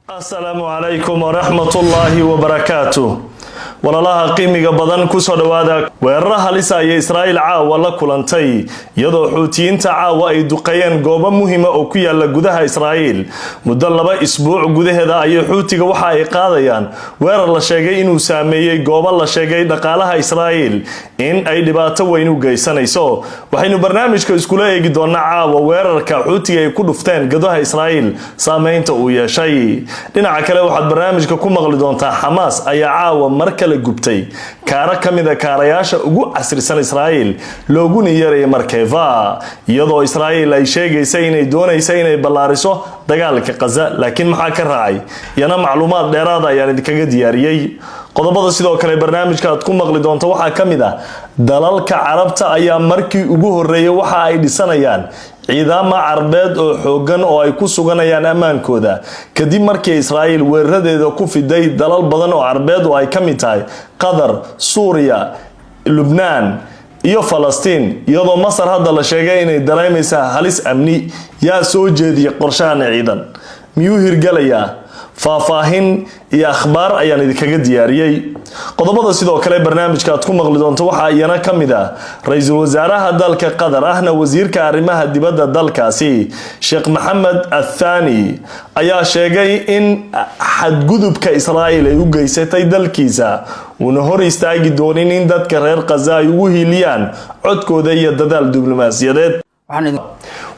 السلام عليكم ورحمة الله وبركاته walalaha qiimiga badan ku soo dhawaada weeraraha halisa ay Israa'iil caawa la kulantay iyadoo xuutiyiinta caawa ay duqeeyeen goobo muhiim ah oo ku yaala gudaha Israa'iil muddo 2 isbuuc gudaheeda ay xuutiga waxa ay qaadayaan weerar la sheegay inuu saameeyay goobo la sheegay dhaqaalaha Israa'iil in ay dhibaato weyn u geysanayso waxaynu barnaamijka iskula eegi doonaa caawa weerarka xuutiga ay ku dhufteen gudaha Israa'iil saameynta uu yeeshay dhinaca kale waxaad barnaamijka ku maqli doontaa Hamas ayaa caawa marka la gubtay kaara kamida kaarayaasha ugu casrisan Israa'iil looguna yeeray Markeva iyadoo Israa'iil ay sheegaysay inay doonayso inay ballaariso dagaalka Gaza laakiin maxaa ka raacay yana macluumaad dheeraad ah ayaan idinkaga diyaariyay qodobada sidoo kale barnaamijka aad ku maqli doonto waxa kamida dalalka Carabta ayaa markii ugu horeeyay waxa ay dhisanayaan ciidamo Carbeed oo xoogan oo ay ku suganayaan amaankooda kadib markii Israa'iil weeraradeeda ku fiday dalal badan oo Carbeed oo ay kamid tahay Qatar, Suuriya, Lebanon iyo Falastiin iyadoo Masar hadda la sheegay inay dareemayso halis amni yaa soo jeediyay qorshahan ciidan miyuu hirgalaya faahfaahin iyo akhbaar ayaan idinkaga diyaariyay qodobada sidoo kale barnaamijka aad ku maqli doonto waxa iyana kamid ah ra'iisul wasaaraha dalka Qatar ahna wasiirka arrimaha dibadda dalkaasi Sheikh Mohammed Al-Thani ayaa sheegay in xadgudubka Israa'iil ay u geysatay dalkiisa una hor istaagi doonin in dadka reer Gaza ay ugu hiiliyaan codkooda iyo dadaal diblomaasiyadeed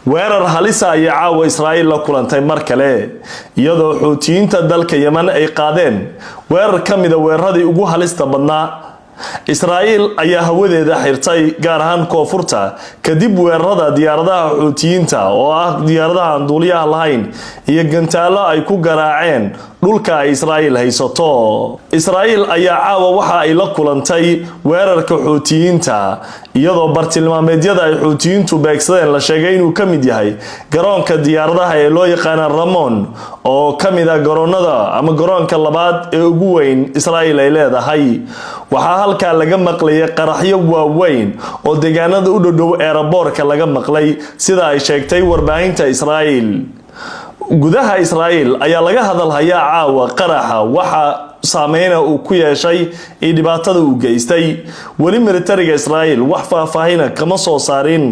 weerar halisa ay caawa Israa'iil la kulantay mar kale iyadoo xuutiyiinta dalka Yemen ay qaadeen weerar kamida weeraradii ugu halista badnaa Israa'iil ayaa hawadeeda xirtay gaar ahaan koonfurta kadib weerarada diyaaradaha xuutiyiinta oo ah diyaaradaha aan duuliyaha lahayn iyo gantaalo ay ku garaaceen dhulka ay Israa'iil haysato Israa'iil ayaa caawa waxa ay la kulantay weerarka xuutiyiinta iyadoo bartilmaameedyada ay xuutiyiintu beegsadeen la sheegay inuu kamid yahay garoonka diyaaradaha ee loo yaqaan Ramon oo kamid ah garoonada ama garoonka labaad ee ugu weyn Israa'iil ay leedahay waxa halka laga maqlay qaraxyo waaweyn oo deegaanada u dhow airport-ka laga maqlay sida ay sheegtay warbaahinta Israa'iil gudaha Israa'iil ayaa laga hadalhayaa caawa qaraxa waxa saameeyna uu ku yeeshay ee dhibaatada uu geystay wali militariga Israa'iil wax faahfaahin kama soo saarin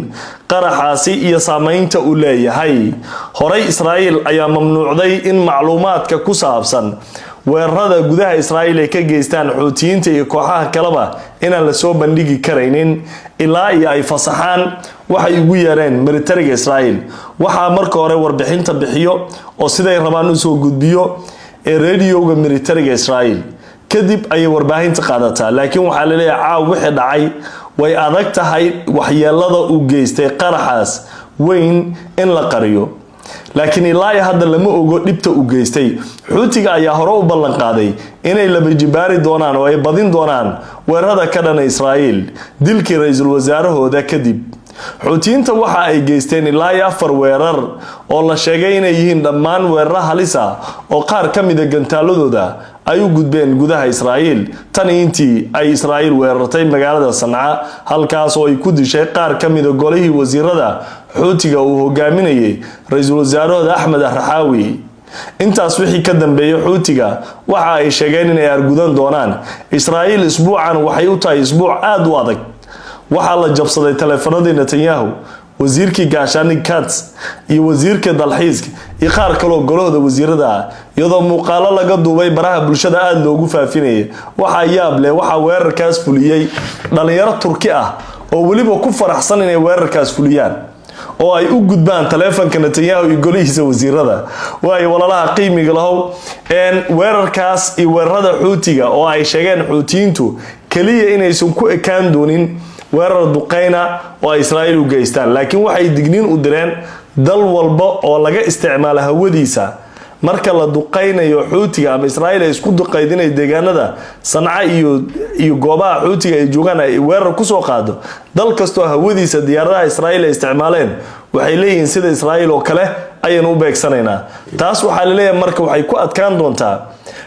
qaraxaasi iyo saameynta uu leeyahay horay Israa'iil ayaa mamnuucday in macluumaadka ku saabsan weerarada gudaha Israa'iil ay ka geystaan xuutiyiinta iyo kooxaha kaleba inaan la soo bandhigi kareynin ilaa ay fasaxaan waxay ugu yeereen militariga Israa'iil waxa marka hore warbixinta bixiyo oo siday rabaan u soo gudbiyo ee radioga militariga Israa'iil kadib ay warbaahinta qaadataa laakiin waxa la leeyahay wixii dhacay way adag tahay waxyeelada uu geystay qaraxaas weyn in la qariyo laakiin ilaa hadda lama ogo dhibta uu geystay xuutiga ayaa hore u ballan qaaday inay laba jibaari doonaan oo ay badin doonaan weerarada ka dhan Israa'iil dilkii ra'iisul wasaarahooda kadib xuutiyiinta waxa ay geysteen ilaa 4 weerar oo la sheegay inay yihiin dhammaan weerar halisa oo qaar kamid ah gantaaladooda ay u gudbeen gudaha Israa'iil tan intii ay Israa'iil weerartay magaalada Sanaa halkaas oo ay ku dishay qaar kamid ah golihii wasiirada xuutiga uu hogaaminayay ra'iisul wasaaraha Ahmed Al-Rahawi intaas wixii ka dambeeyay xuutiga waxa ay sheegeen inay argudan doonaan Israa'iil isbuucan waxay u tahay isbuuc aad u adag waxa la jabsaday telefoonadii Netanyahu wasiirkii gaashaaniga Katz iyo wasiirka dalxiiska iyo qaar kale oo golahooda wasiirada iyadoo muuqaalo laga duubay baraha bulshada aad loogu faafinayay waxa yaab leh waxa weerarkaas fuliyay dhalinyaro Turki ah oo waliba ku faraxsan inay weerarkaas fuliyaan oo ay u gudbaan telefoonka Netanyahu iyo golihiisa wasiirada way walalaha qiimiga lahow weerarkaas iyo weerarada xuutiga oo ay sheegeen xuutiyiintu kaliya inaysan ku ekaan doonin weerar duqeyna oo Israa'iil u geystaan laakiin waxay digniin u direen dal walba oo laga isticmaalo hawadiisa marka la duqeynayo xuutiga ama Israa'iil ay isku duqeydinay deegaanada Sanaa iyo goobaha xuutiga ay joogaan ay weerar ku soo qaado dal kasto hawadiisa diyaaradaha Israa'iil ay isticmaaleen waxay leeyihiin sida Israa'iil oo kale ayaan u beegsanaynaa taas waxa la leeyahay marka waxay ku adkaan doontaa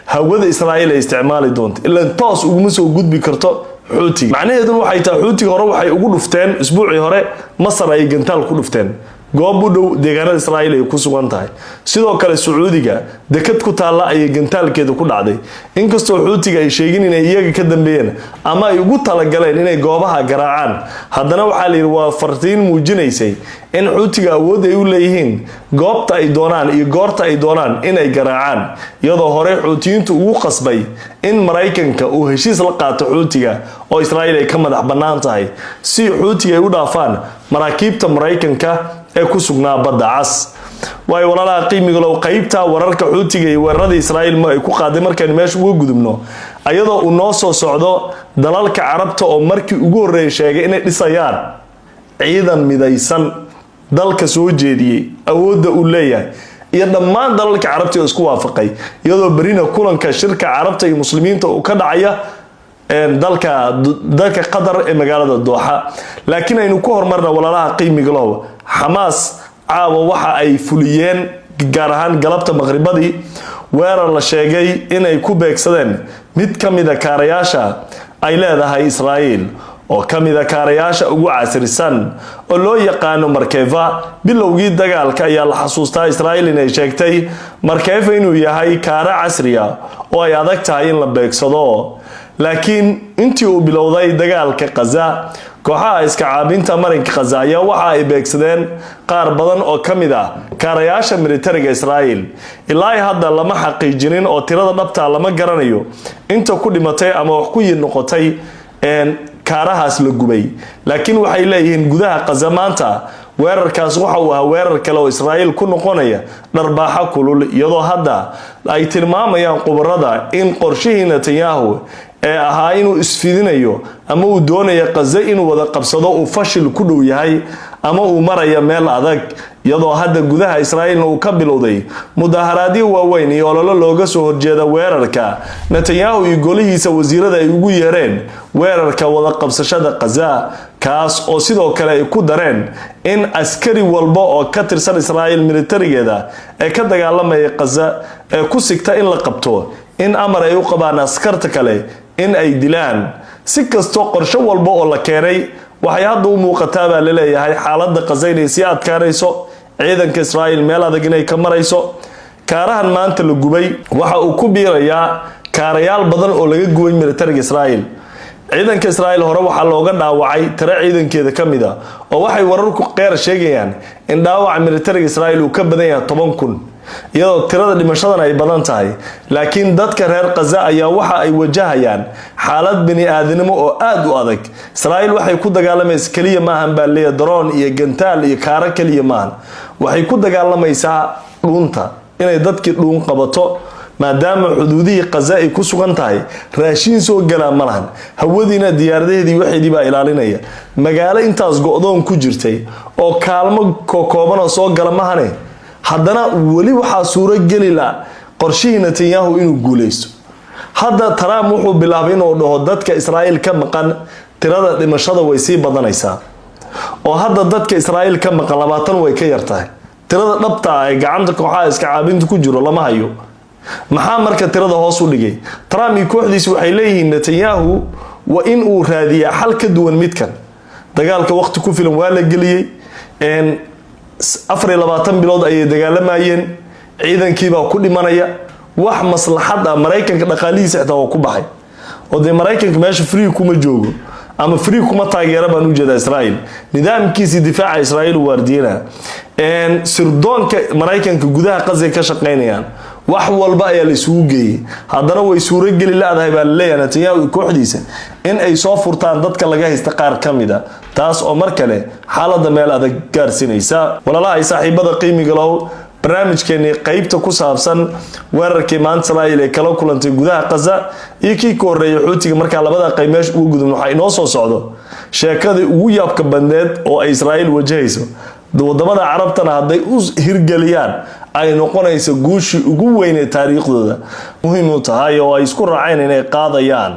hawada Israa'iil ay isticmaali doonto ilaa toos ugu soo gudbi karto xuutiga macnaheedu waxay tahay xuutiga hore waxay ugu dhufteen isbuucii hore Masar ay gantaal ku dhufteen goob u dhow deegaanada Israa'iil ay ku sugan tahay sidoo kale Sacuudiga dekad ku taala ay gantaalkeeda ku dhacday inkastoo xuutiga ay sheegin inay iyaga ka dambeeyeen ama ay ugu talagaleen inay goobaha garaacaan haddana waxa la yiri waa fartiin muujinaysay in xuutiga awood ay u leeyihiin goobta ay doonaan iyo goorta ay doonaan inay garaacaan iyadoo hore xuutiyiintu ugu qasbay in Mareykanka uu heshiis la qaato xuutiga oo Israa'iil ay ka madax bannaan tahay si xuutiga ay u dhaafaan maraakiibta Mareykanka ee ku sugnaa badda cas way walaalaha qiimiga loo qaybta wararka xuutiga iyo weerarada Israa'iil ma ay ku qaaday markaan meesha ugu gudubno ayadoo uu noo soo socdo dalalka Carabta oo markii ugu horeeyay sheegay inay dhisayaan ciidan midaysan dalka soo jeediyay awoodda uu leeyahay iyo dhammaan dalalka Carabta oo isku waafaqay iyadoo barina kulanka shirka Carabta iyo muslimiinta uu ka dhacaya dalka Qatar ee magaalada Doha laakiin aynu ku hormarna walaalaha qiimiga loo Hamas caawa waxa ay fuliyeen gaar ahaan galabta maqribadii weerar la sheegay inay ku beegsadeen mid kamida kaarayaasha ay leedahay Israa'iil oo kamida kaarayaasha ugu casrisan oo loo yaqaan Markeva bilowgii dagaalka ayaa la xasuustaa Israa'iil inay sheegtay Markeva inuu yahay kaara casriya oo ay adag tahay in la beegsado laakiin intii uu bilowday dagaalka Gaza kooxaha iska caabinta marinka Gaza ayaa waxa ay beegsadeen qaar badan oo kamid ah kaarayaasha militariga Israa'iil ilaa hadda lama xaqiijinin oo tirada dhabta lama garanayo inta ku dhimatay ama wax ku noqotay kaarahaas la gubay laakiin waxay leeyihiin gudaha Gaza maanta weerarkaas waxa uu ahaa weerar kale oo Israa'iil ku noqonaya dharbaaxa kulul iyadoo hadda ay tilmaamayaan qubarada in qorshihii Netanyahu ee ahaa inuu isfidinayo ama uu doonayo Gaza inuu wada qabsado uu fashil ku dhow yahay ama uu maraya meel adag iyadoo hadda gudaha Israa'iil uu ka bilowday mudaharaadyo waaweyn iyo ololo looga soo horjeeda weerarka Netanyahu iyo golihiisa wasiirada ay ugu yeereen weerarka wada qabsashada Gaza kaas oo sidoo kale ay ku dareen in askari walba oo ka tirsan Israa'iil militarigeeda ay ka dagaalamaya Gaza ee ku sigta in la qabto in amar ay u qabaan askarta kale in ay dilaan si kasto qorshe walba oo la keenay waxay hadda u muuqataa baa la leeyahay xaaladda Gaza inay si adkaanayso ciidanka Israa'iil meel adag inay ka marayso kaarahan maanta la gubay waxa uu ku biirayaa kaarayaal badan oo laga gubay militariga Israa'iil ciidanka Israa'iil hore waxa looga dhaawacay tiro ciidankeeda kamid ah oo waxay wararku qeer sheegayaan in dhaawaca militariga Israa'iil uu ka badan yahay 10,000 iyadoo tirada dhimashadan ay badan tahay laakiin dadka reer Gaza ayaa waxa ay wajahayaan xaalad bini aadanimo oo aad u adag Israa'iil waxay ku dagaalamaysaa kaliya maahan baaleeya drone iyo gantaal iyo kaara kaliya maahan waxay ku dagaalamaysaa dhuunta inay dadkii dhuun qabato maadaama xuduudihii Gaza ay ku sugan tahay raashin soo gala malahan hawadiina diyaaradaheedii waxeedii baa ilaalinaya magaalo intaas go'doon ku jirtay oo kaalmo kooban oo soo gala mahane haddana wali waxa suuro gali la qorshihii Netanyahu inuu guuleysto hadda Trump wuxuu bilaabay inuu dhaho dadka Israa'iil ka maqan tirada dhimashada way sii badanaysaa oo hadda dadka Israa'iil ka maqan 20 way ka yartahay tirada dhabta ah ee gacanta kooxaha iska caabinta ku jiro lama hayo maxaa marka tirada hoos u dhigay Trump iyo kooxdiisu waxay leeyihiin Netanyahu waa in uu raadiyaa xal ka duwan midkan dagaalka waqti ku filan waa la geliyay 24 bilood ayay dagaalamayeen ciidankii baa ku dhimanaya wax maslaxad ah Mareykanka dhaqaalihiisa xitaa waa ku baxay oo de Mareykanka meesha free kuma joogo ama free kuma taageera baan u jeedaa Israa'iil nidaamkiisa difaaca Israa'iil waardiyana sirdoonka Mareykanka gudaha Gaza ka shaqeynayaan wax walba ayaa la isugu geeyay haddana way suuro gali laadahay baa leeyahay Netanyahu kooxdiisa in ay soo furtaan dadka laga haysta qaar kamida taas oo mar kale xaaladda meel adag gaarsinaysa walaalaha ay saaxiibada qiimiga leh barnaamijkeeni qaybta ku saabsan weerarkii maanta Israa'iil ay kala kulantay gudaha Gaza iyo kii ka horeeyay xuutiga marka labada qayb meesha ugu gudubno waxa inoo soo socdo sheekadii ugu yaabka badneed oo ay Israa'iil wajahayso wadamada Carabtana haday u hirgeliyaan ay noqonayso guushi ugu weyn ee taariikhdooda muhiim u tahay oo ay isku raaceen inay qaadayaan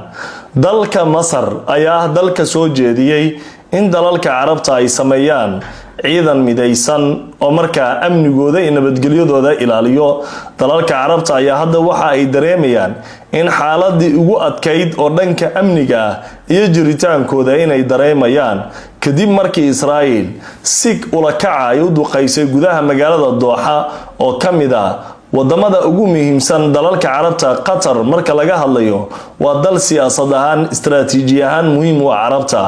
dalka Masar ayaa dalka soo jeediyay in dalalka Carabta ay sameeyaan ciidan midaysan oo markaa amnigooda iyo nabadgelyadooda ilaaliyo. dalalka carabta ayaa hadda waxa ay dareemayaan in xaaladii ugu adkayd oo dhanka amniga ah iyo jiritaankooda inay dareemayaan kadib markii Israa'iil si ula kaca ay u duqaysay gudaha magaalada Dooxa oo kamid ah wadamada ugu muhiimsan dalalka carabta. Qatar marka laga hadlayo waa dal siyaasad ahaan istiraatiiji ahaan muhiim u ah carabta.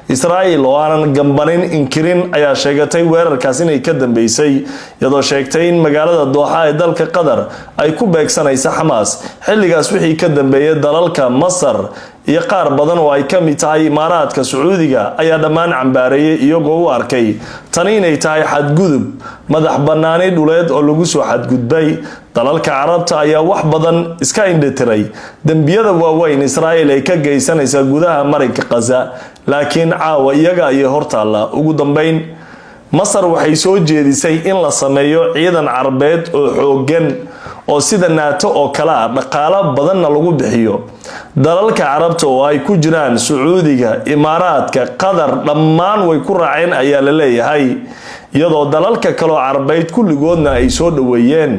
Israa'iil oo aanan gambanin inkirin ayaa sheegatay weerarkaas inay ka dambeysay iyadoo sheegtay in magaalada Dooxa ee dalka Qatar ay ku beegsanayso Xamaas. xilligaas wixii ka dambeeyay dalalka Masar iyo qaar badan oo ay kamid tahay Imaaraadka Sacuudiga ayaa dhammaan cambaareeyay iyagoo u arkay tani inay tahay xadgudub madax banaani dhuleed oo lagu soo xadgudbay. dalalka carabta ayaa wax badan iska indhatiray dambiyada waaweyn Israa'iil ay ka geysanaysa gudaha marinka Gaza, laakiin caawa iyaga ay hortaala. ugu dambeyn Masar waxay soo jeedisay in la sameeyo ciidan Carabeed oo xoogan oo sida NATO oo kala dhaqaale badanna lagu bixiyo. dalalka carabta oo ay ku jiraan Sacuudiga, Imaaraadka, Qatar dhammaan way ku raaceen ayaa la leeyahay, iyadoo dalalka kale oo Carabeed kulligoodna ay soo dhaweeyeen.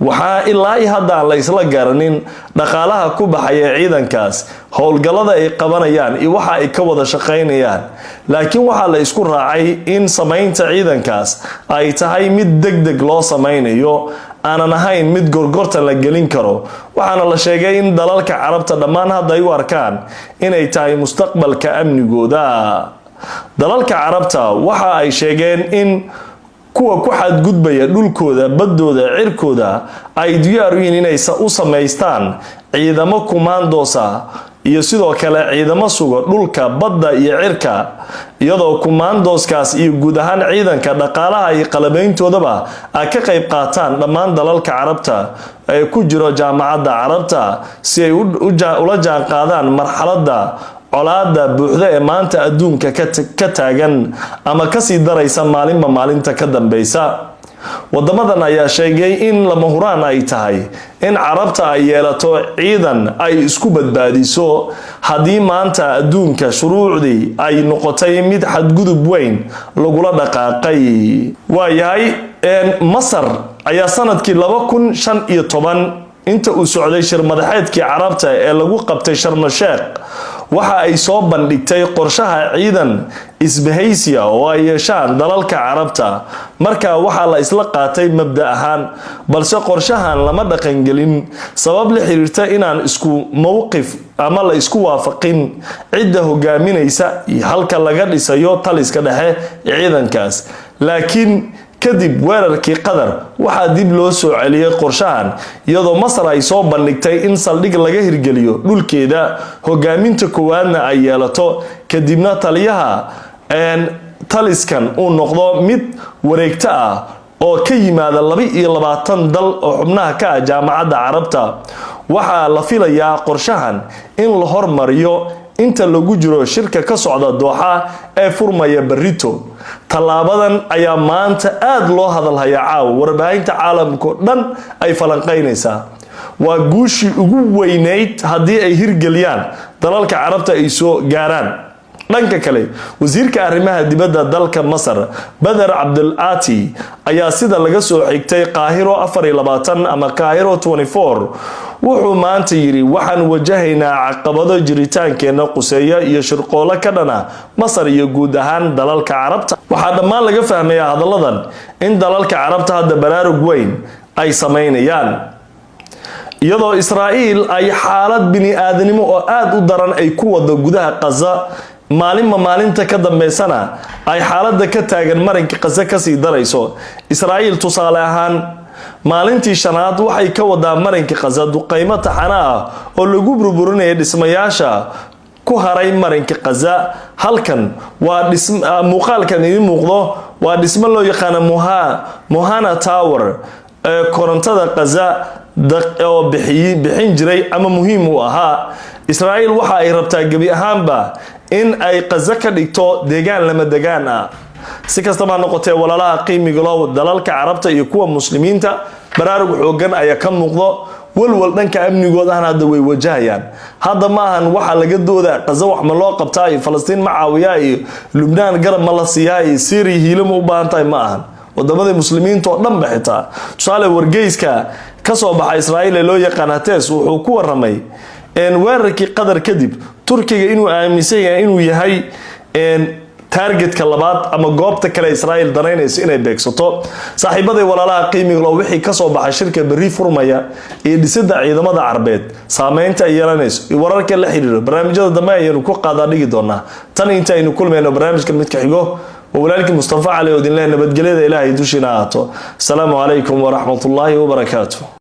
waxaa ilaa hadda la isla garanin dhaqaalaha ku baxaya ciidankaas, howlgallada ay qabanayaan iyo waxa ay ka wada shaqeynayaan, laakiin waxa la isku raacay in sameynta ciidankaas ay tahay mid degdeg loo sameynayo, aanan ahayn mid gorgortan la gelin karo. waxaana la sheegay in dalalka carabta dhammaan hadda ay u arkaan inay tahay mustaqbalka amnigooda. dalalka carabta waxa ay sheegeen in kuwa ku xadgudbaya dhulkooda, badooda, cirkooda ay diyaar u yihiin inay u sameystaan ciidamo kumaandoosa iyo sidoo kale ciidamo sugo dhulka, badda iyo cirka, iyadoo kumaandooskaas iyo guud ahaan ciidanka dhaqaalaha iyo qalabeyntoodaba ay ka qayb qaataan dhammaan dalalka carabta ee ku jiro jaamacadda carabta si ay ula jaan qaadaan marxaladda colaada buuxda ee maanta adduunka ka taagan ama ka sii daraysa maalinba maalinta ka dambeysa. wadamadan ayaa sheegay in lama huraan ay tahay in carabta ay yeelato ciidan ay isku badbaadiso haddii maanta adduunka shuruucdii ay noqotay mid xadgudub weyn lagula dhaqaaqay. waayahay Masar ayaa sanadkii 2015 inta uu socday shir madaxeedkii carabta ee lagu qabtay Sharm el-Sheikh waxa ay soo bandhigtay qorshaha ciidan isbahaysiya oo ay yeeshaan dalalka carabta. marka waxa la isla qaatay mabda ahaan, balse qorshahan lama dhaqan gelin sabab la xiriirta inaan isku mowqif ama la isku waafaqin cidda hogaaminaysa iyo halka laga dhisayo taliska dhexe ciidankaas. laakiin kadib weerarkii Qatar waxaa dib loo soo celiyay qorshahan iyadoo Masar ay soo bandhigtay in saldhig laga hirgeliyo dhulkeeda, hogaaminta koowaadna ay yeelato, kadibna taliyaha taliskan uu noqdo mid wareegta ah oo ka yimaada 22 dal oo xubnaha ka ah jaamacadda carabta. waxaa la filayaa qorshahan in la hormariyo inta lagu jiro shirka ka socda Dooxa ee furmaya barito. talaabadan ayaa maanta aad loo hadalhayaa caawa, warbaahinta caalamka dhan ay falanqeynaysaa. waa guushii ugu weynayd haddii ay hirgeliyaan dalalka carabta ay soo gaaraan. dhanka kale wasiirka arrimaha dibadda dalka Masar Badr Abdul Ati ayaa sida laga soo xigtay Qaahiro 24 ama Qaahiro 24 wuxuu maanta yiri waxaan wajahaynaa caqabado jiritaankeena quseeya iyo shirqoolo ka dhana Masar iyo guud ahaan dalalka carabta. waxaa dhammaan laga fahmayaa hadalladan in dalalka carabta hadda baraarug weyn ay sameynayaan, iyadoo Israa'iil ay xaalad bini aadanimo oo aad u daran ay ku wado gudaha Gaza. maalinta ka dambeysana ay xaaladda ka taagan marinka Gaza ka sii darayso. Israa'iil tusaale ahaan maalintii shanaad waxay ka wadaa marinka Gaza duqeymo taxana ah oo lagu burburinayay dhismayaasha ku haray marinka Gaza. halkan waa muuqaalkan idin muuqdo waa dhismo loo yaqaan Mohana Tower korontada Gaza oo bixin jiray ama muhiim u ahaa. Israa'iil waxa ay rabtaa gabi ahaanba in ay Gaza ka dhigto deegaan lama degaan ah. si kastaba noqotee walaalaha qiimiga loo dalalka carabta iyo kuwa muslimiinta baraarug xoogan ayaa ka muuqdo. walwal dhanka amnigoodana hadda way wajahayaan hadda ma ahan waxa laga dooda qaza wax ma loo qabtaa iyo Falastiin ma caawiyaa iyo Lubnaan garab ma la siiyaa iyo Syria hiilimo u baahan tahay ma ahan wadamada muslimiinta oo dhan bixitaa tusaale wargeyska ka soo baxay Israa'iil loo yaqaan Haaretz wuxuu ku waramay weerarkii qadar kadib Turkiga inuu aaminsan yahay inuu yahay targetka labaad ama goobta kale Israa'iil danaynayso inay beegsato saaxiibaday walaalaha qiimiga loo wixii ka soo baxay shirka bari furmaya ee dhisida ciidamada Carbeed saameynta ay yeelanayso iyo wararka la xiriira barnaamijyada dambe ayaynu ku qaadaa dhigi doonaa tan inta aynu kulmayno barnaamijkan mid ka xigo walaalkii Mustafa Ali oo idin leh nabadgelyada Ilaahay dushina ahaato. Assalaamu alaykum wa rahmatullahi wa barakatuh.